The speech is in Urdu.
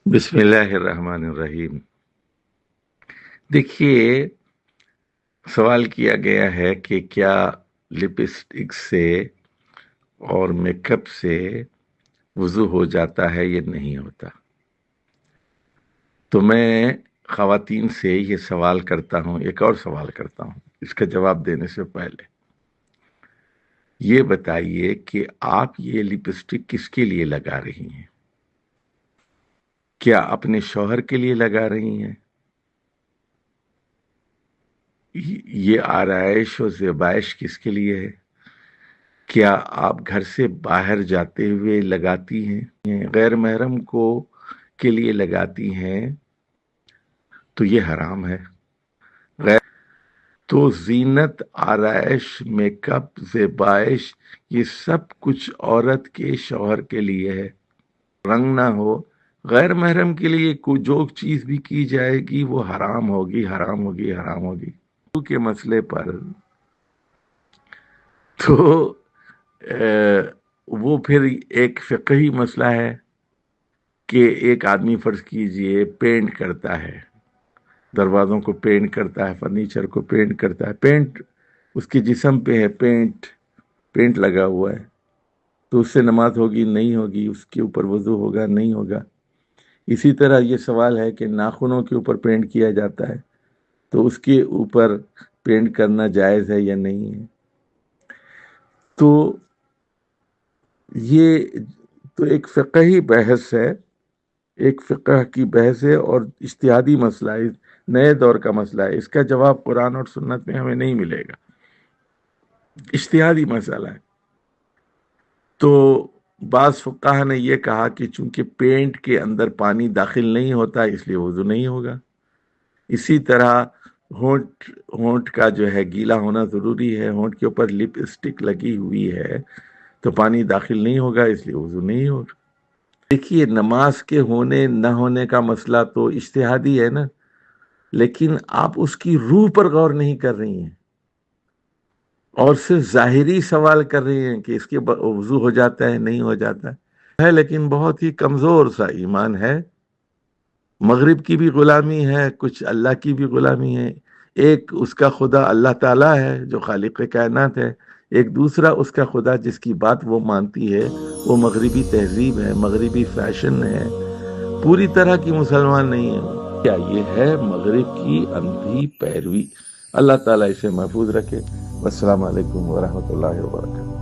بسم اللہ الرحمن الرحیم۔ دیکھیے، سوال کیا گیا ہے کہ کیا لپسٹک سے اور میک اپ سے وضو ہو جاتا ہے یا نہیں ہوتا۔ تو میں خواتین سے یہ سوال کرتا ہوں، ایک اور سوال کرتا ہوں اس کا جواب دینے سے پہلے یہ بتائیے کہ آپ یہ لپسٹک کس کے لیے لگا رہی ہیں؟ کیا اپنے شوہر کے لیے لگا رہی ہیں؟ یہ آرائش و زیبائش کس کے لیے ہے؟ کیا آپ گھر سے باہر جاتے ہوئے لگاتی ہیں؟ غیر محرم کو کے لیے لگاتی ہیں تو یہ حرام ہے۔ غیر تو زینت، آرائش، میک اپ، زیبائش، یہ سب کچھ عورت کے شوہر کے لیے ہے۔ رنگ نہ ہو، غیر محرم کے لیے جو چیز بھی کی جائے گی وہ حرام ہوگی، حرام ہوگی، حرام ہوگی۔ کے مسئلے پر تو وہ پھر ایک فقہی مسئلہ ہے کہ ایک آدمی فرض کیجئے پینٹ کرتا ہے، دروازوں کو پینٹ کرتا ہے، فرنیچر کو پینٹ کرتا ہے، پینٹ اس کے جسم پہ ہے، پینٹ لگا ہوا ہے، تو اس سے نماز ہوگی نہیں ہوگی، اس کے اوپر وضو ہوگا نہیں ہوگا۔ اسی طرح یہ سوال ہے کہ ناخنوں کے اوپر پینٹ کیا جاتا ہے تو اس کے اوپر پینٹ کرنا جائز ہے یا نہیں ہے۔ تو یہ تو ایک فقہی بحث ہے، ایک فقہ کی بحث ہے اور اجتہادی مسئلہ ہے، نئے دور کا مسئلہ ہے۔ اس کا جواب قرآن اور سنت میں ہمیں نہیں ملے گا، اجتہادی مسئلہ ہے۔ تو بعض فقہا نے یہ کہا کہ چونکہ پینٹ کے اندر پانی داخل نہیں ہوتا اس لیے وضو نہیں ہوگا۔ اسی طرح ہونٹ کا جو ہے گیلا ہونا ضروری ہے، ہونٹ کے اوپر لپ اسٹک لگی ہوئی ہے تو پانی داخل نہیں ہوگا اس لیے وضو نہیں ہوگا۔ دیکھیے، نماز کے ہونے نہ ہونے کا مسئلہ تو اجتہادی ہے نا، لیکن آپ اس کی روح پر غور نہیں کر رہی ہیں اور صرف ظاہری سوال کر رہی ہیں کہ اس کے وضو ہو جاتا ہے نہیں ہو جاتا ہے، لیکن بہت ہی کمزور سا ایمان ہے۔ مغرب کی بھی غلامی ہے، کچھ اللہ کی بھی غلامی ہے۔ ایک اس کا خدا اللہ تعالیٰ ہے جو خالق کائنات ہے، ایک دوسرا اس کا خدا جس کی بات وہ مانتی ہے وہ مغربی تہذیب ہے، مغربی فیشن ہے، پوری طرح کی مسلمان نہیں ہے۔ کیا یہ ہے مغرب کی اندھی پیروی؟ اللہ تعالیٰ اسے محفوظ رکھے۔ السلام علیکم ورحمۃ اللہ وبرکاتہ۔